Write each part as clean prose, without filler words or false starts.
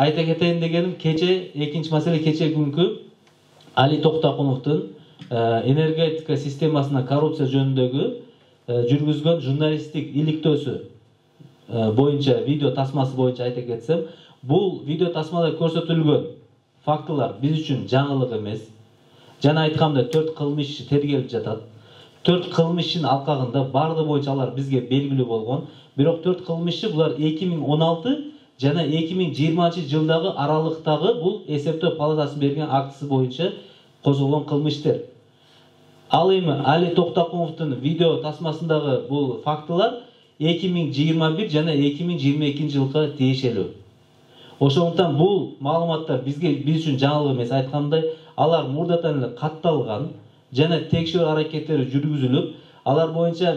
айта кетейин дегеним, кече экинчи маселе, кече күнкү Али Токтокуновдун энергетика системасына коррупция жөнүндөгү жүргүзгөн журналисттик иликтөөсү боюнча видео тасмасы боюнча айта кетсем, бул видео тасмада көрсөтүлгөн фактылар биз үчүн жаңылык эмес. Жана айткандай 4 кылмыш тергелип жатат. 4 кылмыштын алкагында баардыгы боюнча алар бизге белгилүү болгон. Бирок 4 кылмышчы булар 2016 жана 2020 жылдагы аралыктагы бул эсептөө палатасы берген актысы боюнча козголгон кылмыштар. Ал эми Али Токтокуновдун видео тасмасындагы бул фактылар 2021 жана 2022 жылга тиешелүү. Ошондуктан бул маалыматтар биз үчүн жаңылык эмес. Айткандай, алар мурдатан эле катталган жана текшерүү аракеттери жүргүзүлүп, алар боюнча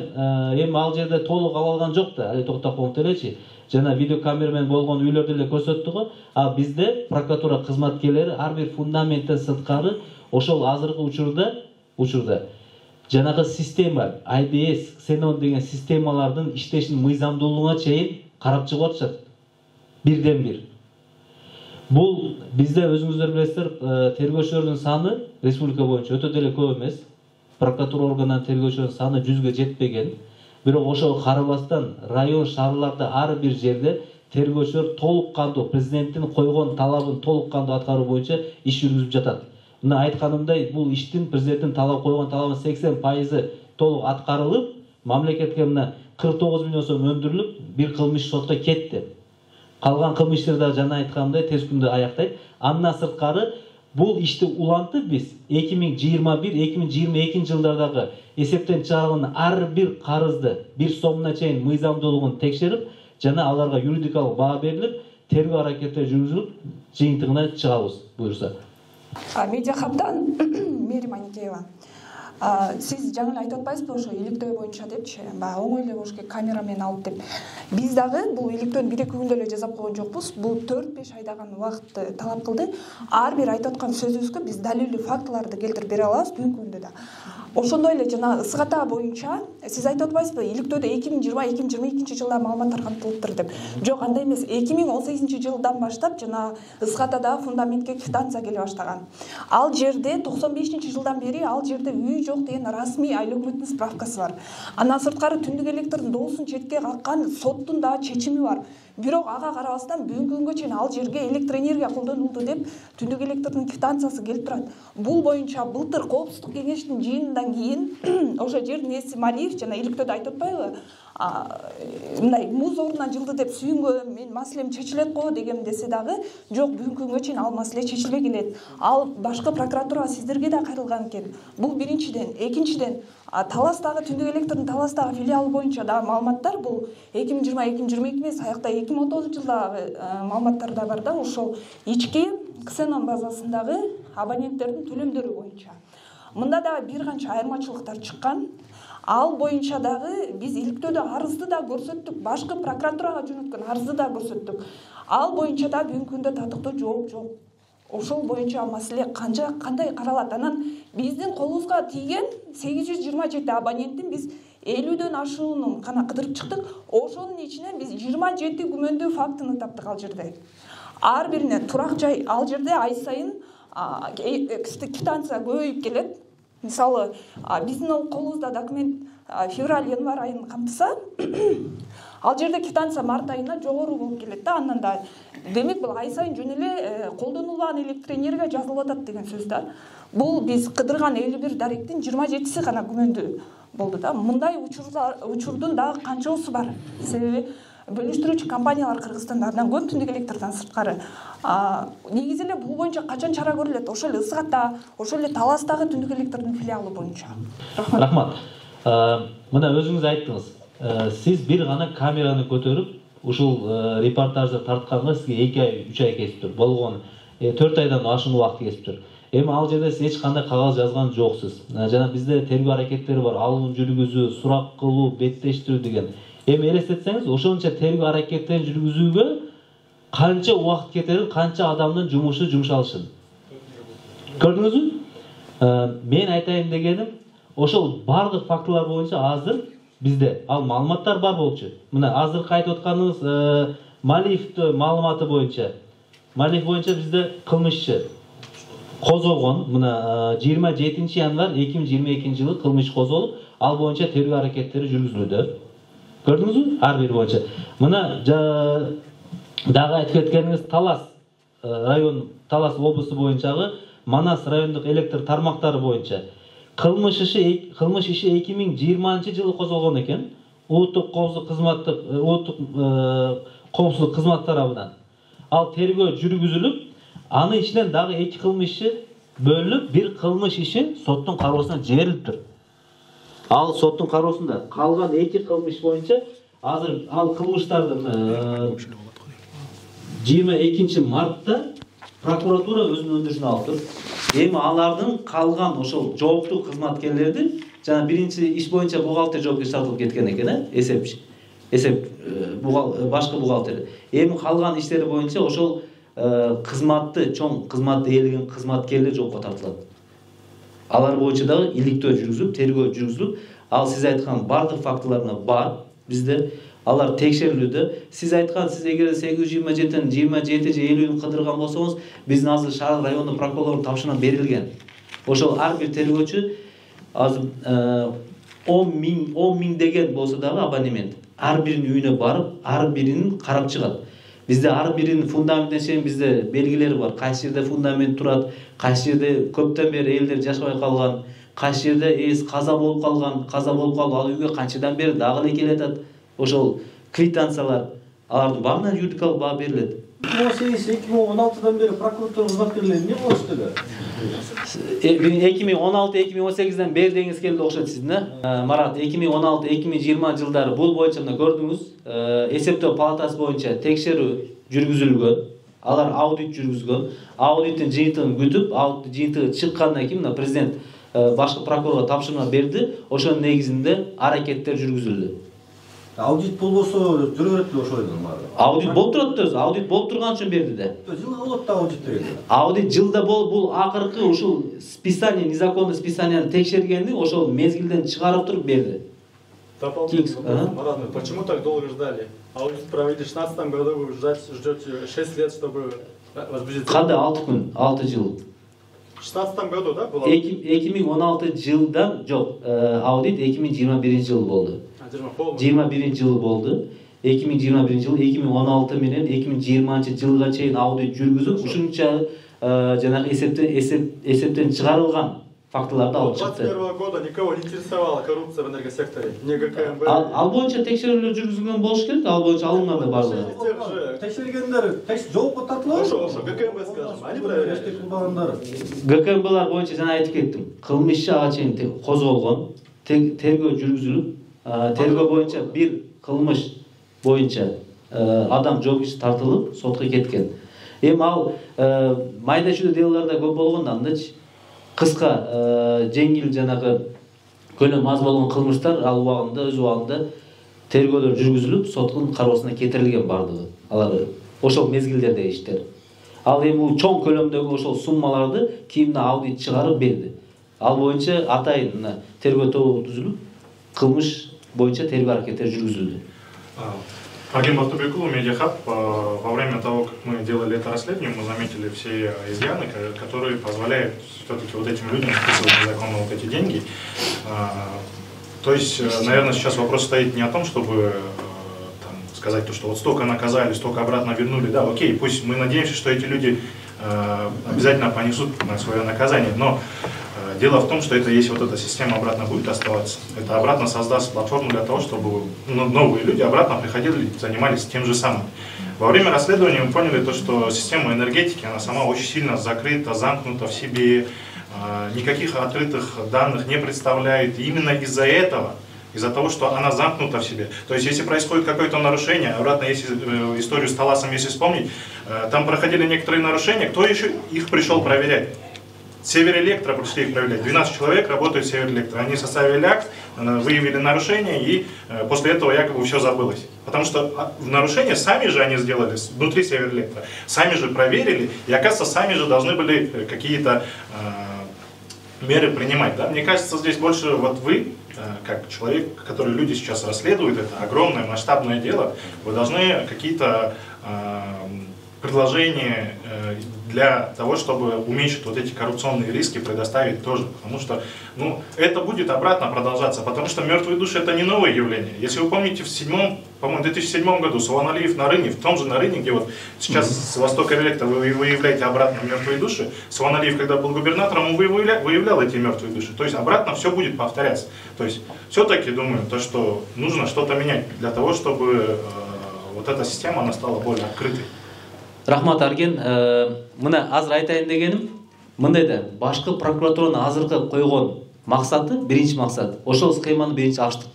эми ал жерде толук ала алган жок да, Али Токтокунов элечи. Жана видеокамерамен болгон үйлөрдө эле көрсөттү го. А бизде прокуратура кызматкерлери ар бир фундаменттен сырткары ошол азыркы учурда жанагы система, IBS, Xenon деген системалардын иштешинин мыйзамдуулугуна чейин карап чыгып атышат. Бирден бир. Бул бизде өзүңүздөр билесиздер, тергөөчүлөрдүн саны республика боюнча өтө деле көп эмес. Прокуратура органынан тергөөчүлөрдүн саны 100гө жетпеген. Бирок ошого карабастан район шаарларда ар бир жерде тергөөчүлөр толук кандуу президенттин койгон талабын толук кандуу аткаруу боюнча иш жүргүзүп жатат. Мына айтканымдай, бул иштин президенттин койгон талабынын 80% толук аткарылып, мамлекетке мына 49 миллион сом өндүрүлүп, бир кылмыш сотко кетти. Калган кылмыштар да жана айткандай тез күндө аяктайт. Андан сырткары бул ишти улантып биз 2021-2022 жылдардагы эсептен чыгарылган ар бир карызды бир сомуна чейин мыйзамдуулугун текшерип, жана аларга юридикалык баа берилип, тергөө аракеттери жүргүзүлүп, жыйынтыгына чыгабыз буюрса. Медиахабдан Мерим Аникеева. Сиз жаңы эле айтып атпайсызбы ошо иликтөө боюнча депчи, баягы оңой эле болуш керек камерамен алып деп. Биз дагы бул иликтөөнү 1-2 күндө эле жасап койгон жокпуз. Бул 4-5 айдаган убакытты талап кылды. Ар бир айтып аткан сөзүбүзгө биз далилдүү фактыларды келтирип бере алабыз бүгүнкү күндө да. Ошондой эле жана ысык ата боюнча сиз айтып атпайсызбы, иликтөөдө 2020-2022 жылда маалыматтар камтылыптыр деп. Жок, андай эмес. 2018 жылдан баштап жана ысык атада фундаментке квитанция келе баштаган. Ал жерде 95 жылдан бери ал жерде үй жок деген расмий айыл өкмөттүн справкасы бар. Андан сырткары түндүк электрдин доосун четке каккан соттун да чечими бар. Бирок ага карабастан бүгүнкү күнгө чейин ал жерге электр энергия колдонулду деп түндүк электрдин квитанциясы келип турат. Бул боюнча былтыр коопсуздук кеңешинин жыйынынан кийин ошо жердин ээси Малиев жана иликтөөдө айтып атпайбы, мындай муз ордунан жылды деп сүйүнгө мен маселем чечилет го дегем десе дагы жок, бүгүнкү күнгө чейин ал маселе чечилбей келет. Ал башкы прокуратурага сиздерге да кайрылган экен. Бул биринчиден. Экинчиден, Таластагы түндүк электрдин Таластагы филиалы боюнча да маалыматтар бул 2020-2022 эмес, аякта 2019 жылдагы маалыматтар да бар да, ошол ички Xenon базасындагы абоненттердин төлөмдөрү боюнча. Мында да бир канча айырмачылыктар чыккан. Ал боюнча дагы биз иликтөөдө арызды да көрсөттүк, башкы прокуратурага жөнөткөн арызды да көрсөттүк. Ал боюнча да бүгүнкү күндө татыктуу жооп жок. Ошол боюнча маселе кандай каралат? Анан биздин колубузга тийген 827 абоненттин биз 50дөн ашуунун гана кыдырып чыктык. Ошонун ичинен биз 27 күмөндүү фактыны таптык ал жерде. Ар бирине турак жай, ал жерде ай сайын квитанция көбөйүп келет. Мисалы, биздин колубузда документ февраль-январь айын камтыса, ал жерде квитанция март айына жогору болуп келет да. Андан да демек бул ай сайын жөн эле колдонулган электр энергия жазылып атат деген сөз да. Бул биз кыдырган 51 даректин 27си гана күмөндүү болду да. Мындай учурдун дагы канчоосу бар. Себеби бөлүштүрүүчү компаниялар Кыргызстанда абдан көп түндүк электрден сырткары. Негизи эле бул боюнча качан чара көрүлөт? Ошол эле ысык ата, ошол эле Таластагы түндүк электрдин филиалы боюнча. Рахмат. Мына өзүңүз айттыңыз. Сиз бир гана камераны көтөрүп, ушул репортажды тартканга сизге 2 ай, 3 ай кетиптир. Болгон 4 айдан ашуун убакыт кетиптир. Эми ал жерде сиз эч кандай кагаз жазган жоксуз. Жана бизде тергөө аракеттери бар, алуу жүргүзүү, сурак кылуу, беттештирүү деген. Эми элестетсеңиз, ошончо тергөө аракеттерин жүргүзүүгө канча убакыт кетерин, канча адамдын жумушу жумшалышын. Көрдүңүзбү? Мен айтайын дегеним, ошол бардык фактылар боюнча азыр бизде ал маалыматтар бар болчу. Мына азыр айтып атканыңыз Малиевдин маалыматы боюнча маалиф боюнча бизде кылмышчы козголгон мына 27 январь 2022 жылы кылмыш козголуп, ал боюнча тергөө аракеттери жүргүзүлүүдө. Көрдүңүзбү? Ар бир боюнча. Мына дагы айтып кеткениңиз Талас район, Талас облусу боюнчагы Манас райондук электр тармактары боюнча кылмыш иши 2020 жылы козголгон экен. Улуттук коопсуздук кызмат тарабынан. Ал тергөө жүргүзүлүп, аны ичинен дагы 2 кылмыш иши бөлүнүп, бир кылмыш иши соттун кароосуна жиберилиптир. Ал соттун кароосунда калган 2 кылмыш боюнча азыр ал кылмыштардын 22 мартта прокуратура өзүнүн өндүрүшүнө алып тур. Эми алардын калган ошол жооптуу кызматкерлердин жана биринчи иш боюнча бухгалтер жоопкерчиликке тартылып кеткен экен, башкы бухгалтер. Эми калган иштери боюнча ошол чоң кызматты ээлеген кызматкерлер жоопко тартылат. Алар боюнча дагы иликтөө жүргүзүлүп, тергөө жүргүзүлүп, ал сиз айткан бардык фактыларына бар бизде. Алар текшерилүүдө. Сиз айткан, сиз эгер 827-ден 27 же 50-н кыдырган болсоңуз, биздин азыр шаар райондук прокурордун тапшырмасы берилген. Ошол ар бир тергөөчү азыр 10 миң деген болсо дагы абонемент ар биринин үйүнө барып, ар бирин карап чыгат. Бизде ар биринин фундаментине чейин бизде белгилери бар. Кайсы жерде фундамент турат, кайсы жерде көптөн бери элдер жашабай калган, кайсы жерде каза болуп калган, ал үйгө канчадан бери дагы эле келатат. Ошол квитанциялар, алардын баарына юридикалык баа берилет. 2016-дан бери прокуратура кызматкерлери эмне болушту? 2016-2018-ден бери деңиз келди окшойт сиздин, Марат. 2016-2020 жылдары бул боюнча мына көрдүңүз, эсептөө палатасы боюнча текшерүү жүргүзүлгөн. Алар аудит жүргүзгөн. Аудиттин жыйынтыгын күтүп, аудит жыйынтыгы чыккандан кийин мына президент башкы прокурорго тапшырма берди. Ошонун негизинде аракеттер жүргүзүлдү. Аудит болбосо жүрө берет ошойдон баары. Аудит болуп турат да, аудит болуп турган үчүн берди да. Жылга болот да аудит деген. Аудит жылда бул акыркы ушул списание, незаконный списанияны текшергенди, ошол мезгилден чыгарып туруп берди. Дополнительно, почему так долго ждали? Аудит провели в 2016 году, вы ждете 6 лет, чтобы возбудить. Кандай 6 күн, 6 жыл. В 2016 году, да, было? 2016 жылдан жок, аудит 2021 жыл болду. 21 жыл болду. 2021 жыл 2016 менен 2020 жылга чейин аудит жүргүзүп, ушунча жанагы эсептен чыгарылган фактыларды алып чыкты. 2021 года никого не интересовала коррупция в энергосекторе, не ГКМБ. Ал боюнча текшерүүлөр жүргүзүлгөн болуш керек, ал боюнча алынган да барлыгы. Текшергендер жоопко тартылат. Ошо ГКМБ, скажем, они проверяют. ГКМБлар боюнча жана айтып кеттим. Кылмыш ага чейин козголгон, тергөө жүргүзүлүп, тергөө боюнча бир кылмыш боюнча адам жоопкерчиликке тартылып, сотко кеткен. Эми ал майда чүйдө делаларда көп болгон, андачы кыска жеңил жанагы көлөм аз болгон кылмыштар ал убагында өз убагында тергөөлөр жүргүзүлүп, соттун кароосуна кетирилген бардыгы. Алар ошол мезгилдердеги иштер. Ал эми бул чоң көлөмдөгү ошол суммаларды кийин аудит чыгарып берди. Ал боюнча атайын тергөө тобу түзүлүп, кылмыш боюнча тергөө аракеттери жүргүзүлдү. Агим Бактубекулов, Медиахаб. Во время того, как мы делали это расследование, мы заметили все изъяны, которые позволяют все-таки вот этим людям списывать незаконно вот эти деньги. То есть, наверное, сейчас вопрос стоит не о том, чтобы там, сказать, что вот столько наказали, столько обратно вернули. Да, окей, пусть мы надеемся, что эти люди обязательно понесут свое наказание, но дело в том, что это если вот эта система обратно будет оставаться, это обратно создаст платформу для того, чтобы новые люди обратно приходили и занимались тем же самым. Во время расследования мы поняли то, что система энергетики, она сама очень сильно закрыта, замкнута в себе, никаких открытых данных не представляет. И именно из-за этого, из-за того, что она замкнута в себе. То есть, если происходит какое-то нарушение, обратно, если историю с Таласом, если вспомнить, там проходили некоторые нарушения, кто еще их пришел проверять? Северэлектро пришли их проверять. 12 человек работают в Северэлектро. Они составили акт, выявили нарушение, и после этого якобы все забылось. Потому что нарушения сами же они сделали внутри Северэлектро. Сами же проверили, и оказывается, сами же должны были какие-то меры принимать. Да? Мне кажется, здесь больше вот вы, как человек, который люди сейчас расследуют, это огромное масштабное дело, вы должны какие-то предложение для того, чтобы уменьшить вот эти коррупционные риски, предоставить тоже. Потому что это будет обратно продолжаться, потому что мертвые души это не новое явление. Если вы помните, в 2007 году Суланалиев на Рыне, в том же на Рыне, где вот сейчас с востока Релекта вы выявляете обратно мертвые души, Суланалиев, когда был губернатором, он выявлял эти мертвые души. То есть обратно все будет повторяться. То есть все-таки думаю, что нужно что-то менять для того, чтобы вот эта система она стала более открытой. Рахмат Арген, мына азыр айтайын дегенім, мындай да башкы прокуратуранын азыркы койгон максаты, биринчи максат, ошол схеманы биринчи ачтык.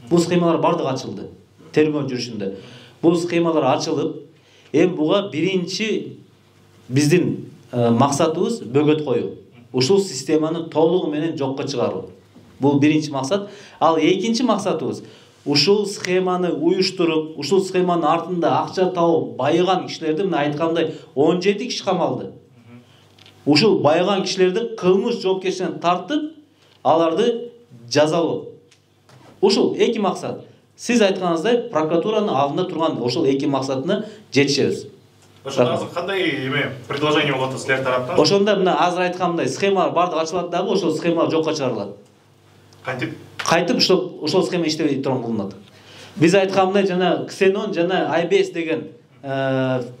Бул схемалар бардыгы ачылды. Тергөө жүрүшүндө. Бул схемалар ачылып, эми буга биринчи биздин максатыбыз бөгөт коюу. Ушул системаны толугу менен жокко чыгаруу. Бул биринчи максат. Ал экинчи максатыбыз ушул схеманы уюштуруп, ушул схеманын артында акча тауып байыган кишилерди мына айткандай 17 киши камалды. Ушул байыган кишилерди кылмыш жоопкерчилигине тартып, аларды жазалоо. Ушул эки максат. Сиз айтканыңыздай прокуратуранын алдында турган ошол эки максатына жетишебиз. Ошондо азыр кандай предложение болот силер тараптан? Ошондо мына азыр айтканымдай схемалар бардыгы ачылат дагы, ошол схемалар жокко чыгарылат. Кайтып ошол схема иштебей турган кылынат. Биз айткандай жана Ксенон жана IBS деген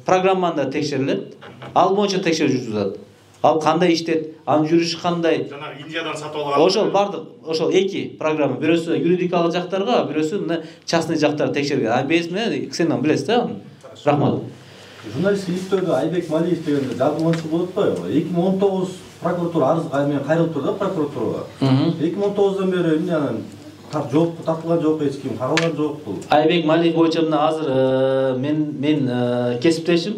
программаны да текшерилет. Ал боюнча текшерүү жүргүзүлөт. Ал кандай иштет, анын жүрүшү кандай? Жана Индиядан сатып алган. Ошол бардык, ошол эки программа, бирөөсү юридикалык жактарга, бирөөсү мына частный жактарга текшерген. IBS менен Ксенон билесиз да? Рахмат. Журналистик иликтөөдө Айбек Малиев дегенде жазылганчы болот го. 2019 прокуратура арыз кайрылып турду да прокуратурага. 2019-дан бери эмне анан жооп тартылган жок, эч ким каралган жок бул. Айбек Малиев боюнча мына азыр мен кесиптешим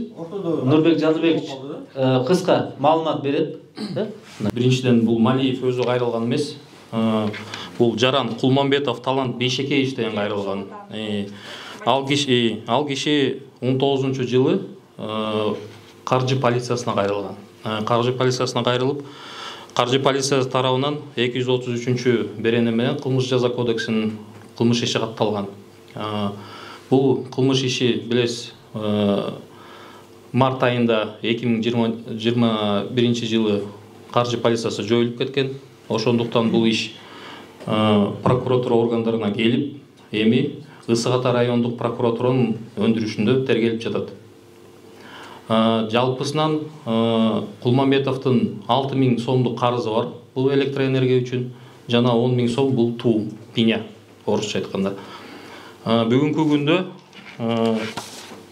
Нурбек Жазыбекович кыска маалымат берет. Биринчиден бул Малиев өзү кайрылган эмес. Бул Жаран Кулманбетов Талант Бейшекеевичтен кайрылган. Ал киши 19-жылы каржы полициясына кайрылган. Каржы полициясына кайрылып, каржы полициясы тарабынан 233-берене менен кылмыш жаза кодексинин кылмыш иши катталган. Бул кылмыш иши билесиз март айында 2021-жылы каржы полициясы жоюлуп кеткен. Ошондуктан бул иш прокуратура органдарына келип, эми Ысык Ата райондук прокуратуранын өндүрүшүндө тергелип жатат. Жалпысынан Кулманбетовдун 6000 сомдук карызы бар бул электроэнергия үчүн, жана 10.000 сом бул туум, пеня, орусча айтканда. Бүгүнкү күндө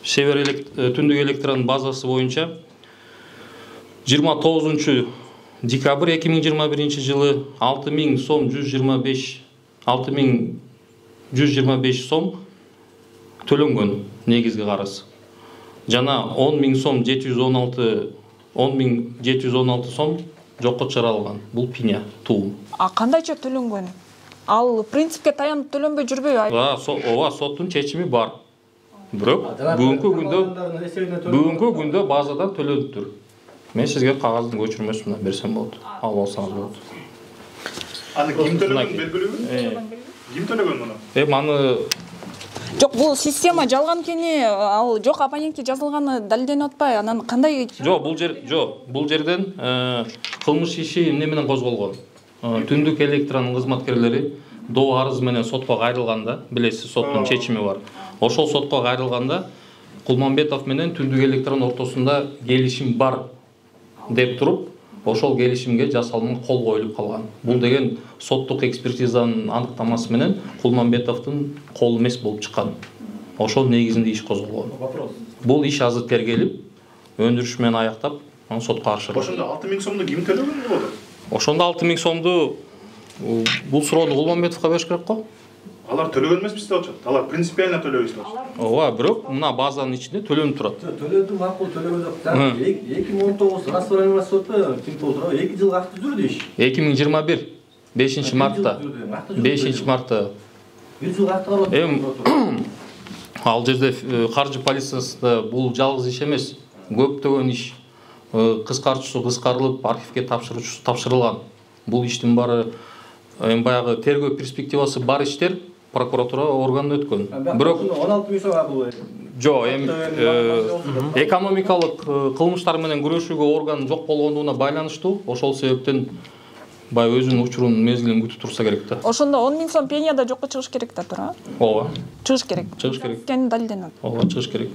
Север түндүк электронун базасы боюнча 29 декабрь 2021 жылы 6000 сом 125 сом төлөнгөн негизги карыз. Жана 10.000 сом 10.716 сом жокко чыгарылган. Бул пеня, туум. Кандайча төлөнгөн? Ал принципке таянып төлөнбөй жүрбөйбү? Ооба, соттун чечими бар. Бирок бүгүнкү күндө базадан төлөнүптүр. Мен сизге кагаздын көчүрмөсүн берсем болот. Алып алсаңыз болот. Аны ким төлөгөн белгилүүбү? Ким төлөгөн муну? Аны Жок, бул система жалган экени, ал жок абонентке жазылганы далилденип атпайбы? Анан кандай? Жок, бул жерден кылмыш иши эмне менен козголгон? Түндүк электронун кызматкерлери доо арыз менен сотко кайрылганда, билесиз, соттун чечими бар. Ошол сотко кайрылганда Кулманбетов менен Түндүк электрон ортосунда келишим бар деп туруп, ошол келишимге жасалма кол коюлуп калган. Бул деген соттук экспертизанын аныктамасы менен Кулманбетовдун колу эмес болуп чыккан. Ошол негизинде иш козголгон. Бул иш азыр тергелип, өндүрүш менен аяктап, аны сотко арчылды. Ошондо 6000 сомду ким төлөгөн болот? Ошондо 6000 сомду бул суроону Кулманбетовго бериш керек го. Алар төлөгөн эмес деп атышат. Алар принципиально төлөбөйт. Ооба, бирок мына базанын ичинде төлөнүп турат. Төлөдү макул төлөгөн жок. 2019 расторание сотто ким толтура 2 жыл акты жүрдү иш. 2021 5 мартта. 5 мартта. 1 жыл акты бар. Ал жерде каржы полициясында бул жалгыз иш эмес. Көптөгөн иш кыскартуусу кыскарылып, архивге тапшырылган. Бул иштин баары баягы тергөө перспективасы бар иштер прокуратура органына өткөн. Бирок 16.000 сом бул. жок, эми экономикалык кылмыштар менен күрөшүүгө орган жок болгондугуна байланыштуу. Ошол себептен баягы өзүнүн учурунун мезгилин күтүп турса керек да. Ошондо 10 000 сом пенияда жокко чыгыш керек да тура. Ооба. Чыгыш керек. Чыгыш керек. Кени далилденет. Ооба, чыгыш керек.